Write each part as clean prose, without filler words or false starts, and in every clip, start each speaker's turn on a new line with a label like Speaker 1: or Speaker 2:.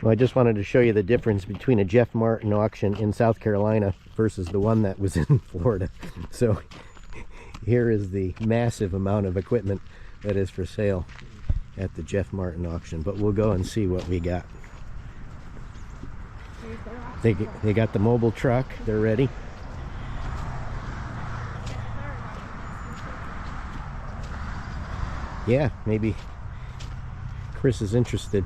Speaker 1: Well, I just wanted to show you the difference between a Jeff Martin auction in South Carolina versus the one that was in Florida. So here is the massive amount of equipment that is for sale at the Jeff Martin auction. But we'll go and see what we got. They got the mobile truck. They're ready. Yeah, maybe Chris is interested.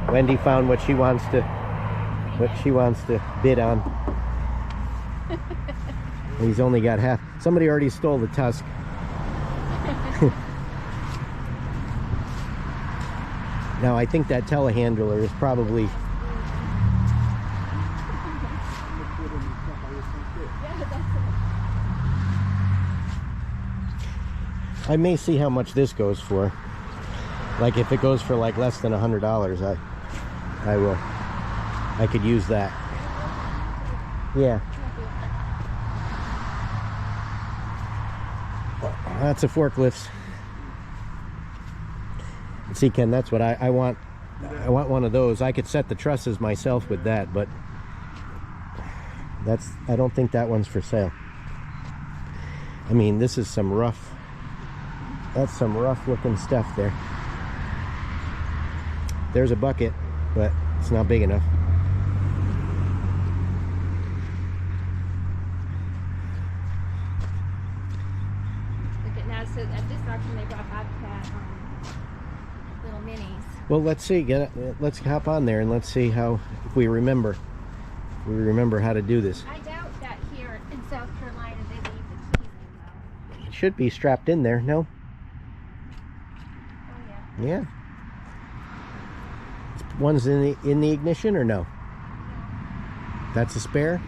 Speaker 1: Wendy found what she wants to bid on. He's only got half. Somebody already stole the tusk. Now I think that telehandler is probably I may see how much this goes for. Like if it goes for like less than $100, I will. I could use that. Yeah. Lots of forklifts. See, Ken, that's what I want. I want one of those. I could set the trusses myself with that, but I don't think that one's for sale. I mean, this is some rough. That's some rough looking stuff there. There's a bucket, but it's not big enough.
Speaker 2: Look at now, so at this auction they brought Bobcat little minis.
Speaker 1: Well, let's see. Let's hop on there and let's see if we remember how to do this.
Speaker 2: I doubt that here in South Carolina they leave the keys in though.
Speaker 1: It should be strapped in there, no?
Speaker 2: Oh yeah.
Speaker 1: Yeah. One's in the ignition or no? That's a spare?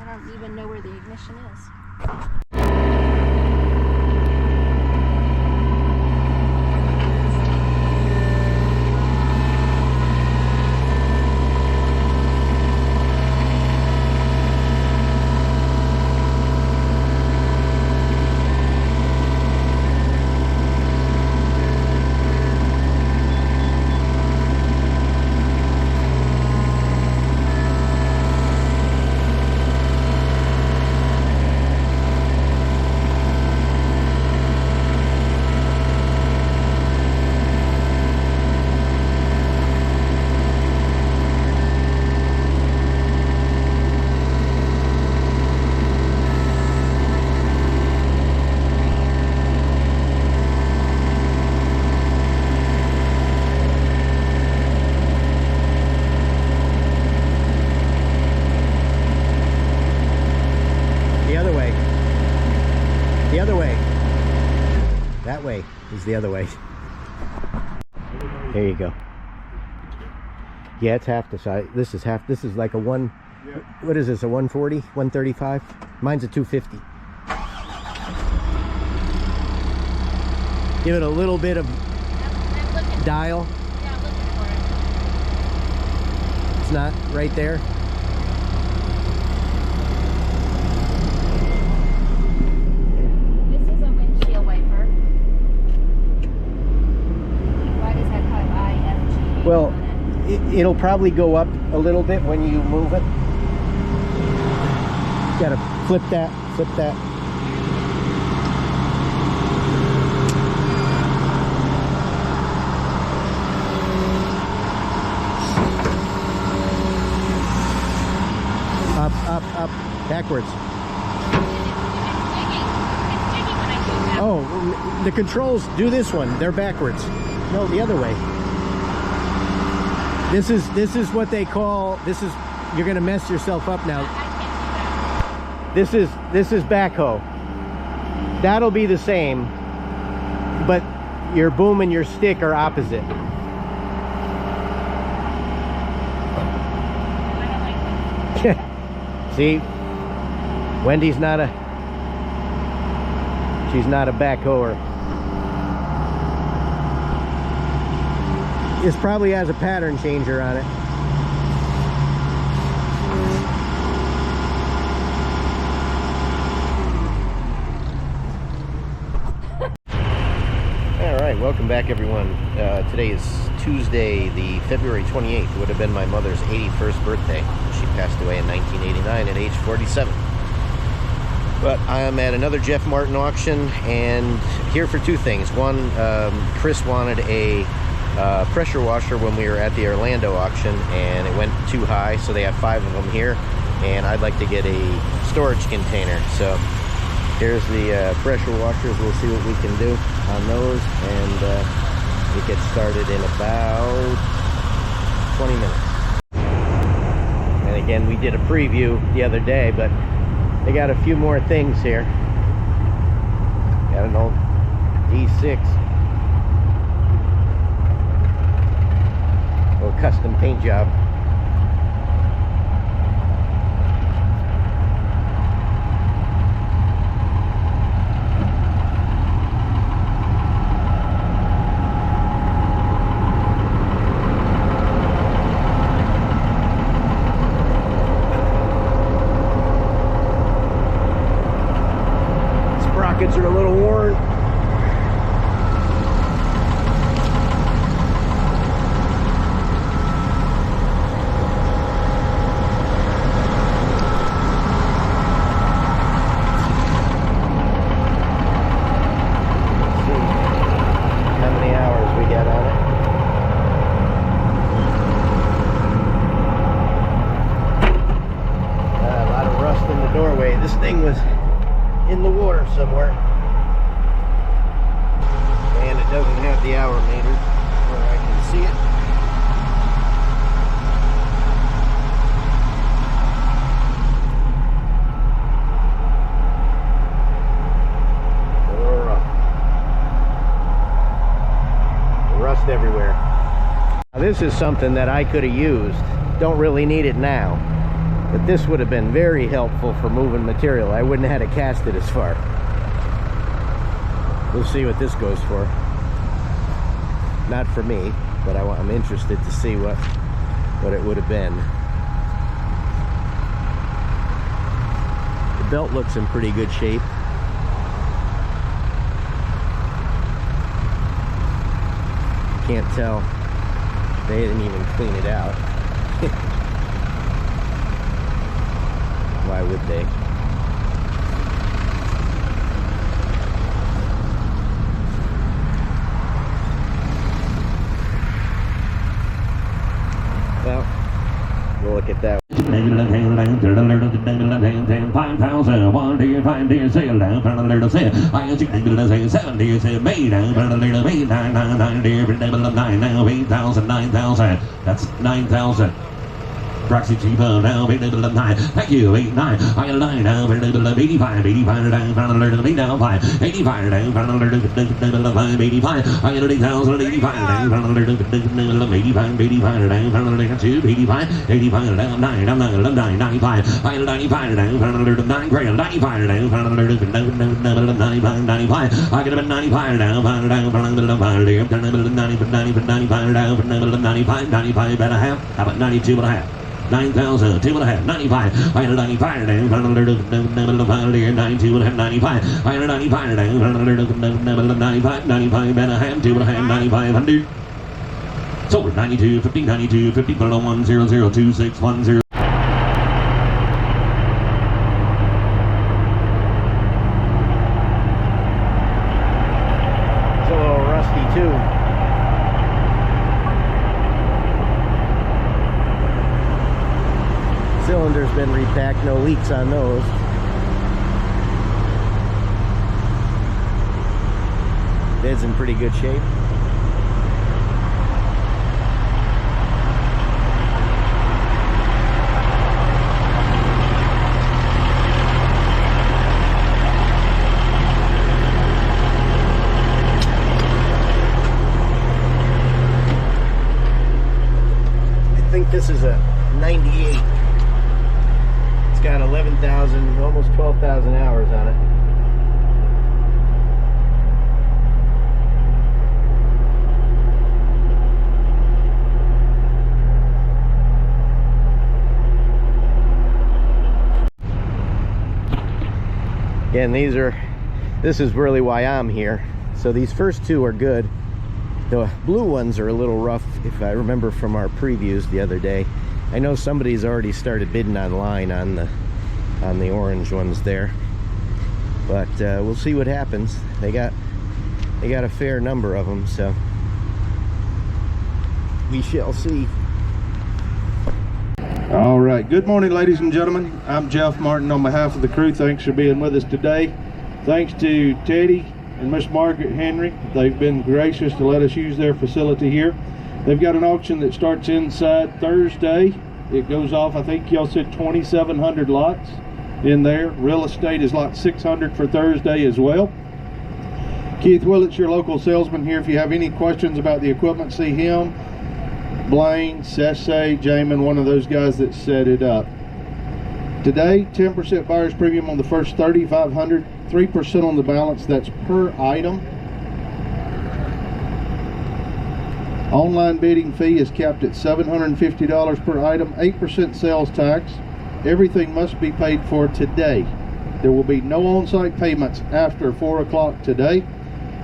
Speaker 2: I don't even know where the ignition is.
Speaker 1: The other way. There you go. Yeah, it's half the size. This is half. This is like a one. Yeah. What is this? A 140, 135? Mine's a 250. Give it a little bit of dial.
Speaker 2: Yeah, I'm looking for it.
Speaker 1: It's not right there. Well, it'll probably go up a little bit when you move it. You gotta flip that, flip that. Up, up, up, backwards. Oh, the controls do this one. They're backwards. No, the other way. This is what they call, you're gonna mess yourself up now. This is backhoe. That'll be the same, but your boom and your stick are opposite. See, Wendy's she's not a backhoer. This probably has a pattern changer on it. Alright, welcome back everyone. Today is Tuesday, the February 28th. It would have been my mother's 81st birthday. She passed away in 1989 at age 47. But I'm at another Jeff Martin auction and here for two things. One, Chris wanted a pressure washer when we were at the Orlando auction and it went too high, so they have 5 of them here. And I'd like to get a storage container. So here's the pressure washers. We'll see what we can do on those, and it gets started in about 20 minutes. And again, we did a preview the other day, but they got a few more things here. Got an old D6, little custom paint job. Sprockets are a little worn. This thing was in the water somewhere, and it doesn't have the hour meter where I can see it. Rust everywhere. Now, this is something that I could have used. Don't really need it now. But this would have been very helpful for moving material. I wouldn't have had to cast it as far. We'll see what this goes for. Not for me, but I'm interested to see what it would have been. The belt looks in pretty good shape. Can't tell. They didn't even clean it out. Why would they? Well, we'll look at that.
Speaker 3: That's 9,000. Proxy cheaper now, thank you, 89. I line now, 85, 85 down, found alert of 8 down, 5, 85 down, found alert of 5, 85. I got 8,000, 85 down, found alert of 85, 85 down, found alert of 2, 85, 85 down, 9, down, 9, 95. I got 95 down, found alert of 9 grand, 95 down, found alert of 95, 95. I got 95 down, found down, found alert of 5, 95 down, found alert of 95, 95 and a half, how about 92 and a half? 9,000, 2.5, 95. I had a 95 down, found alert of 92 and a half, 95. I had a 95 down, found alert of 95, 95 and a half, 2.5, 9,500. Sold 92, 50, 92, 50, 1, 0, 0, 2, 6, 1, 0.
Speaker 1: It's a little rusty too. Cylinder's been repacked, no leaks on those. Bed's in pretty good shape. I think this is a 98. Got 11,000, almost 12,000 hours on it. Again, this is really why I'm here. So these first two are good. The blue ones are a little rough, if I remember from our previews the other day. I know somebody's already started bidding online on the orange ones there, but we'll see what happens. They got a fair number of them, so we shall see.
Speaker 4: All right, good morning, ladies and gentlemen. I'm Jeff Martin on behalf of the crew. Thanks for being with us today. Thanks to Teddy and Miss Margaret Henry. They've been gracious to let us use their facility here. They've got an auction that starts inside Thursday. It goes off, I think y'all said 2,700 lots in there. Real estate is lot 600 for Thursday as well. Keith Willett's your local salesman here. If you have any questions about the equipment, see him. Blaine, Sesse, Jamin, one of those guys that set it up. Today, 10% buyer's premium on the first 3,500, 3% on the balance. That's per item. Online bidding fee is capped at $750 per item, 8% sales tax. Everything must be paid for today. There will be no on-site payments after 4 o'clock today.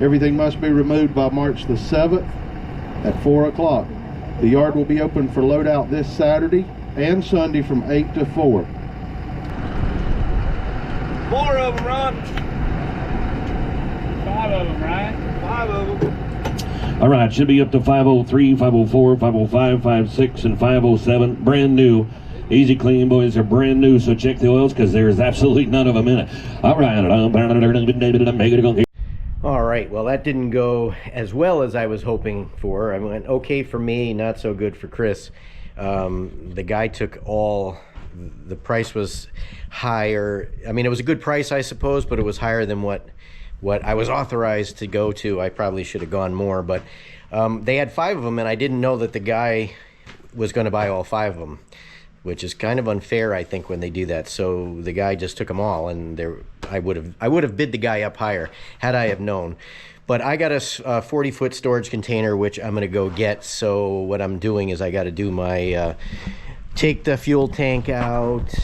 Speaker 4: Everything must be removed by March the 7th at 4 o'clock. The yard will be open for loadout this Saturday and Sunday from 8 to 4.
Speaker 5: 4 of them, Ron. 5 of them, right? 5 of them.
Speaker 3: All right, should be up to 503, 504, 505, 56, and 507. Brand new. Easy Clean boys are brand new, so check the oils because there's absolutely none of them in it. All right.
Speaker 1: All right, well, that didn't go as well as I was hoping for. I went okay for me, not so good for Chris. The guy took all, the price was higher. I mean, it was a good price, I suppose, but it was higher than what I was authorized to go to. I probably should have gone more, but they had 5 of them, and I didn't know that the guy was going to buy all 5 of them, which is kind of unfair, I think, when they do that. So the guy just took them all, and I would have bid the guy up higher had I have known. But I got a 40-foot storage container, which I'm going to go get. So what I'm doing is I got to do my take the fuel tank out.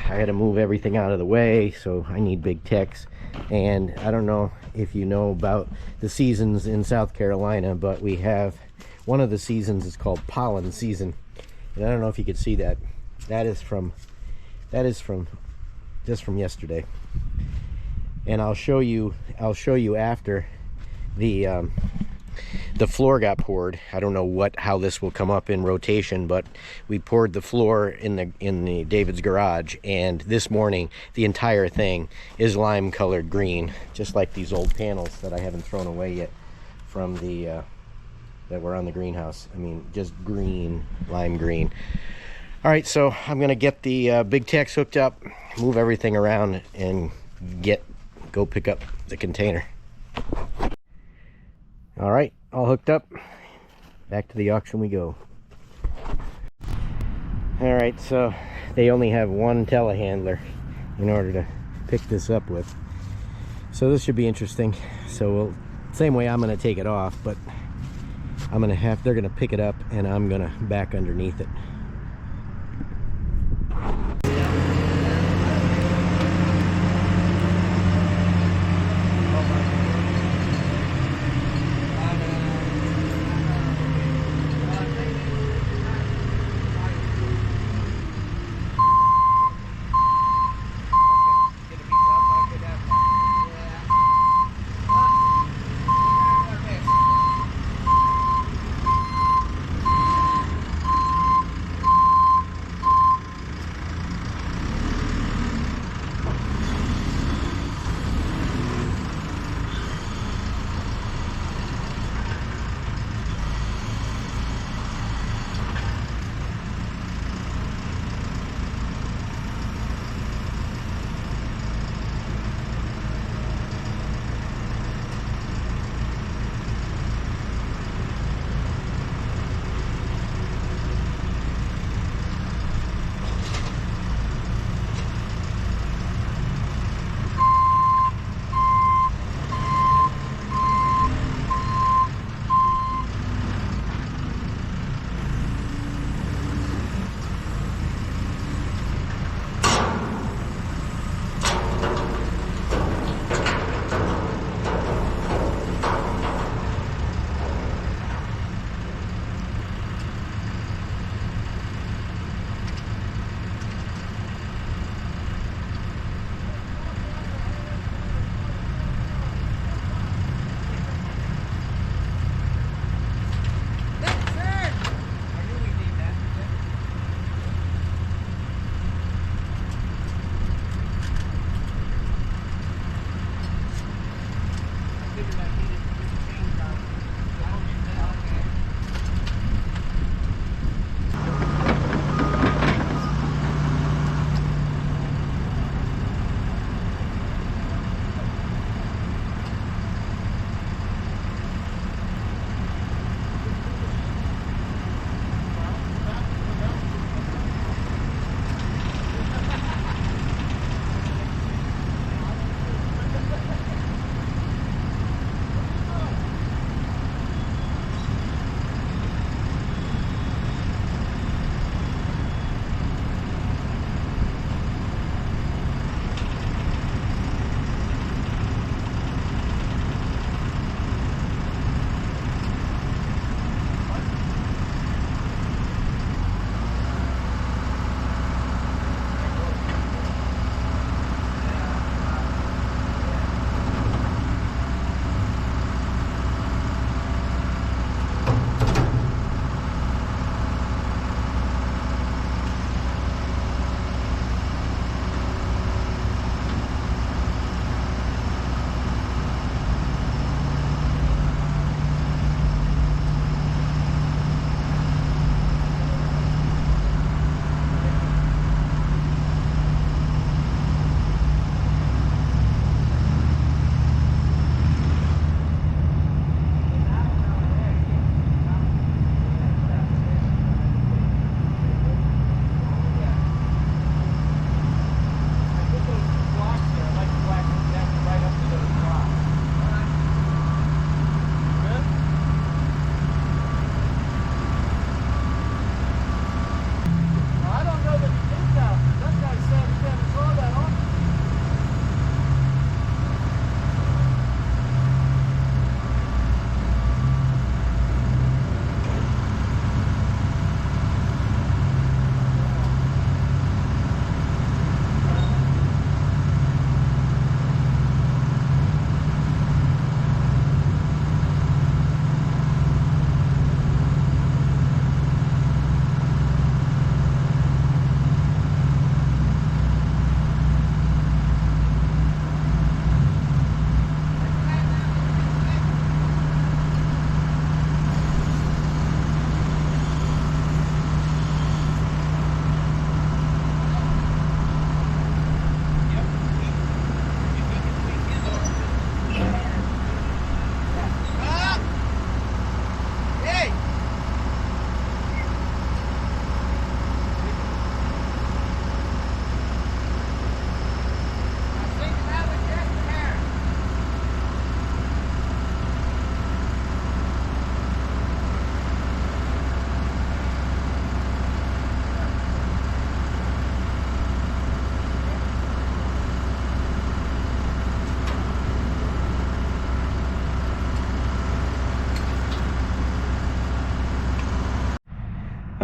Speaker 1: I got to move everything out of the way, so I need big techs. And I don't know if you know about the seasons in South Carolina, but we have one of the seasons is called pollen season. And I don't know if you could see that. That is from just from yesterday. And I'll show you after the floor got poured. I don't know how this will come up in rotation, but we poured the floor in the David's garage, and this morning the entire thing is lime colored green, just like these old panels that I haven't thrown away yet from the that were on the greenhouse. I mean, just green, lime green. All right, so I'm gonna get the big techs hooked up, move everything around, and go pick up the container. All right, all hooked up. Back to the auction we go. All right, so they only have one telehandler in order to pick this up with. So this should be interesting. So same way I'm gonna take it off, but they're gonna pick it up and I'm gonna back underneath it.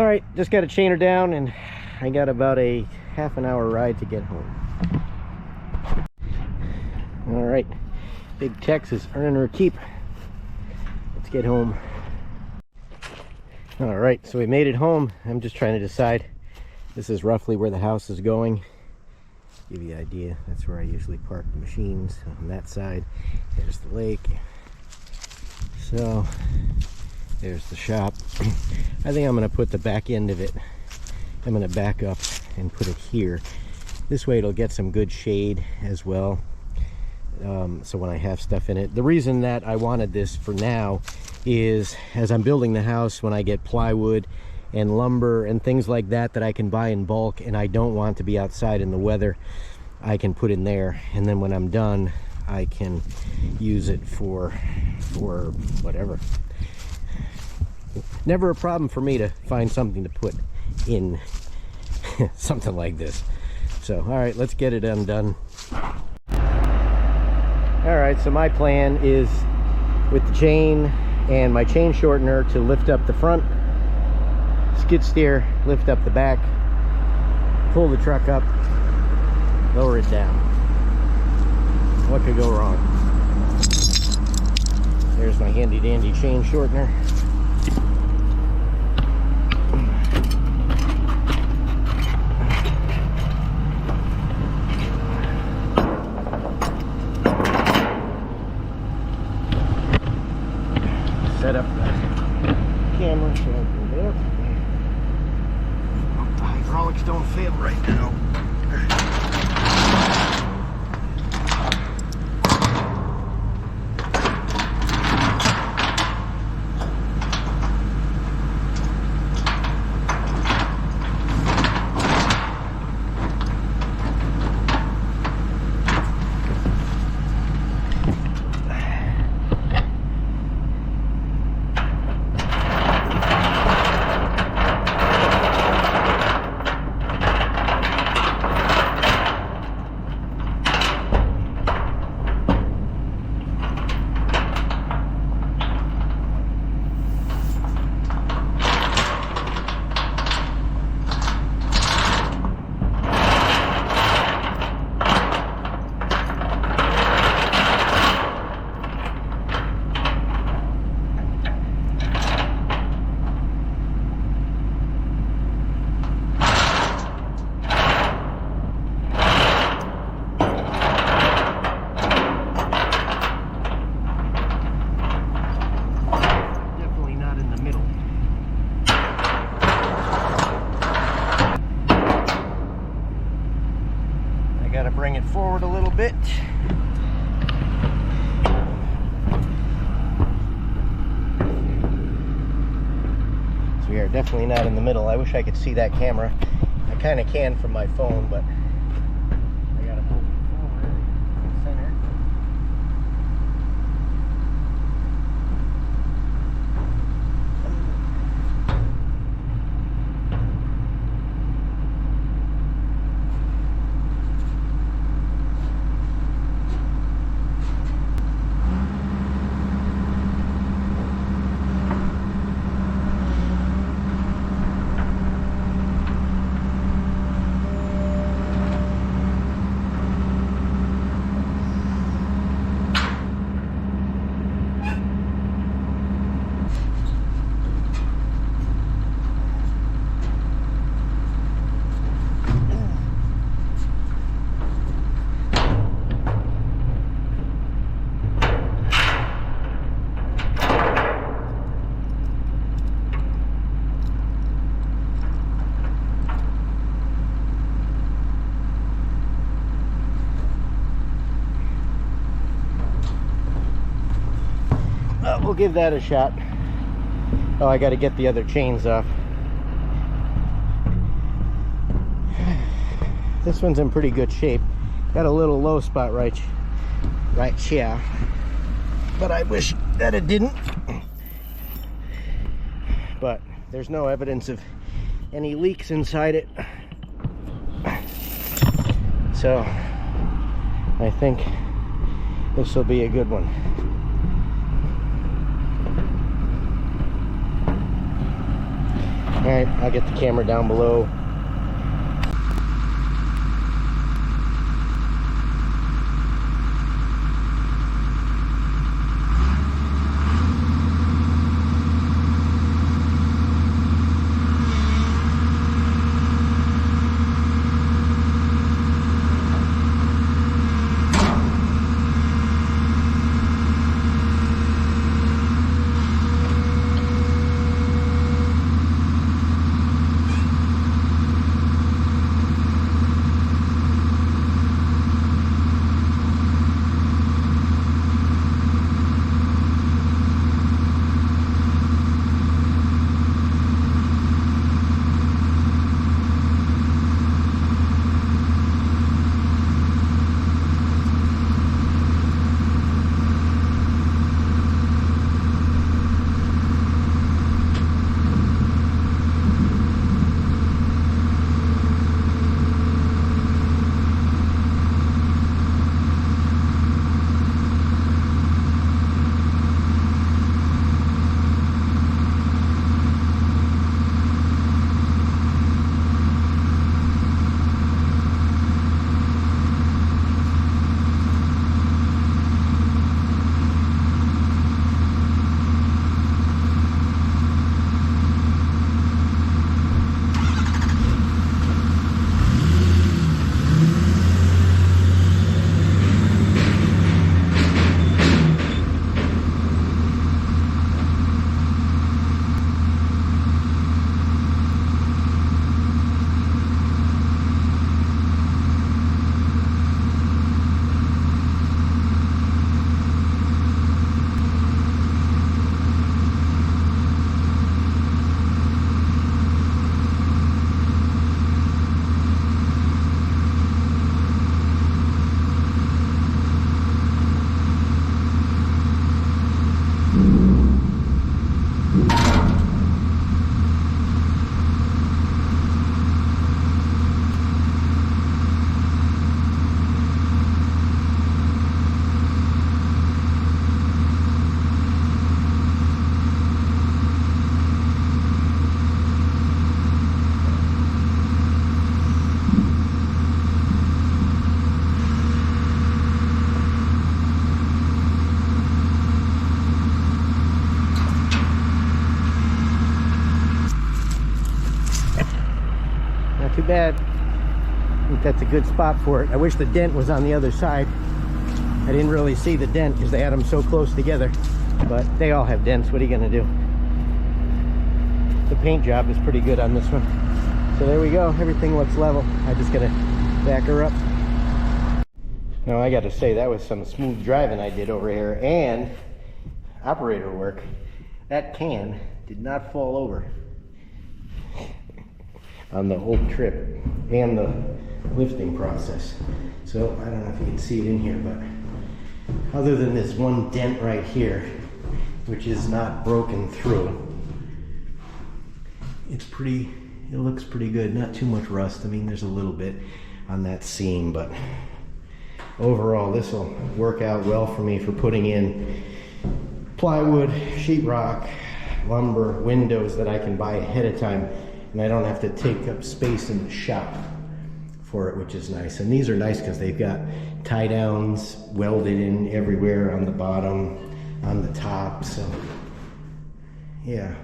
Speaker 1: Alright, just got to chain her down, and I got about a half an hour ride to get home. Alright, Big Tex is earning her keep. Let's get home. Alright, so we made it home. I'm just trying to decide. This is roughly where the house is going. Give you an idea. That's where I usually park the machines, on that side. There's the lake. So there's the shop. I think I'm going to put the back end of it, I'm going to back up and put it here. This way it'll get some good shade as well. So when I have stuff in it. The reason that I wanted this for now is as I'm building the house, when I get plywood and lumber and things like that that I can buy in bulk and I don't want to be outside in the weather, I can put in there, and then when I'm done I can use it for whatever. Never a problem for me to find something to put in something like this. So all right, let's get it undone. All right, so my plan is with the chain and my chain shortener to lift up the front, skid steer, lift up the back, pull the truck up, lower it down. What could go wrong? There's my handy dandy chain shortener. Set up the camera so I can get up. The hydraulics don't fail right now. Bring it forward a little bit. So we are definitely not in the middle. I wish I could see that camera. I kind of can from my phone, but I gotta move it forward, center. We'll give that a shot. Oh, I got to get the other chains off. This one's in pretty good shape. Got a little low spot right here, but I wish that it didn't. But there's no evidence of any leaks inside it, so I think this will be a good one. right, I'll get the camera down below. Too bad. I think that's a good spot for it. I wish the dent was on the other side. I didn't really see the dent because they had them so close together, but they all have dents. What are you gonna do? The paint job is pretty good on this one. So there we go, everything looks level. I'm just gonna back her up. Now I gotta say, that was some smooth driving I did over here, and operator work. That can did not fall over on the whole trip and the lifting process. So I don't know if you can see it in here, but other than this one dent right here, which is not broken through, it looks pretty good. Not too much rust. I mean, there's a little bit on that seam, but overall this will work out well for me for putting in plywood, sheetrock, lumber, windows that I can buy ahead of time, and I don't have to take up space in the shop for it, which is nice. And these are nice because they've got tie downs welded in everywhere, on the bottom, on the top. So yeah,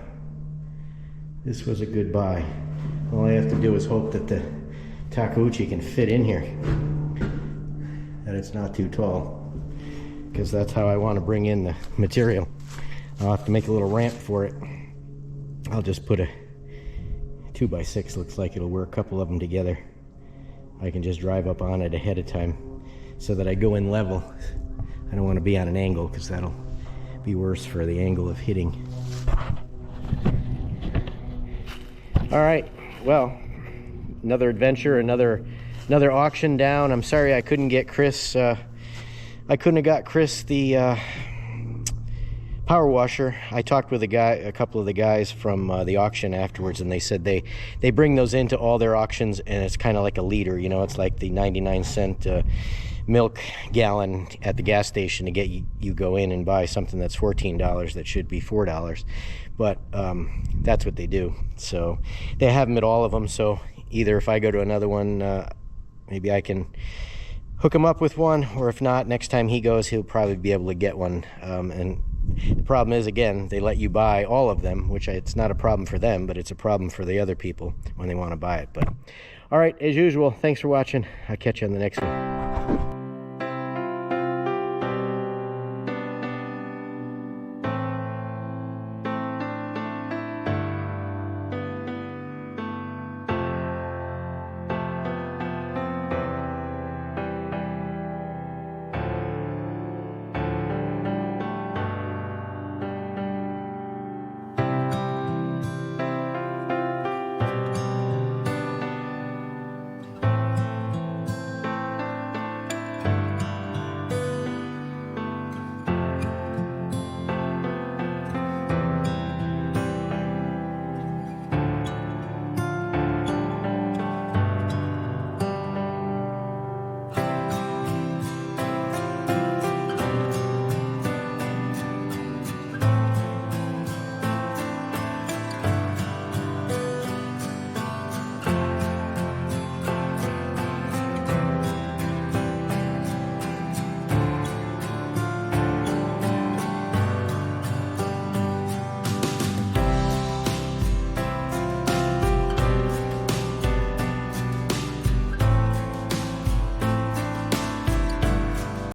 Speaker 1: this was a good buy. All I have to do is hope that the Takeuchi can fit in here, that it's not too tall, because that's how I want to bring in the material. I'll have to make a little ramp for it. I'll just put a 2x6, looks like it'll work, a couple of them together. I can just drive up on it ahead of time so that I go in level. I don't want to be on an angle because that'll be worse for the angle of hitting. All right, well, another adventure, another auction down. I'm sorry I couldn't get Chris, I couldn't have got Chris the power washer. I talked with a couple of the guys from the auction afterwards, and they said they bring those into all their auctions, and it's kind of like a leader, you know. It's like the 99-cent milk gallon at the gas station to get you go in and buy something that's $14 that should be $4. But that's what they do. So they have them at all of them. So either if I go to another one, maybe I can hook him up with one, or if not, next time he goes, he'll probably be able to get one. And the problem is, again, they let you buy all of them, which it's not a problem for them, but it's a problem for the other people when they want to buy it. But all right, as usual, thanks for watching. I'll catch you on the next one.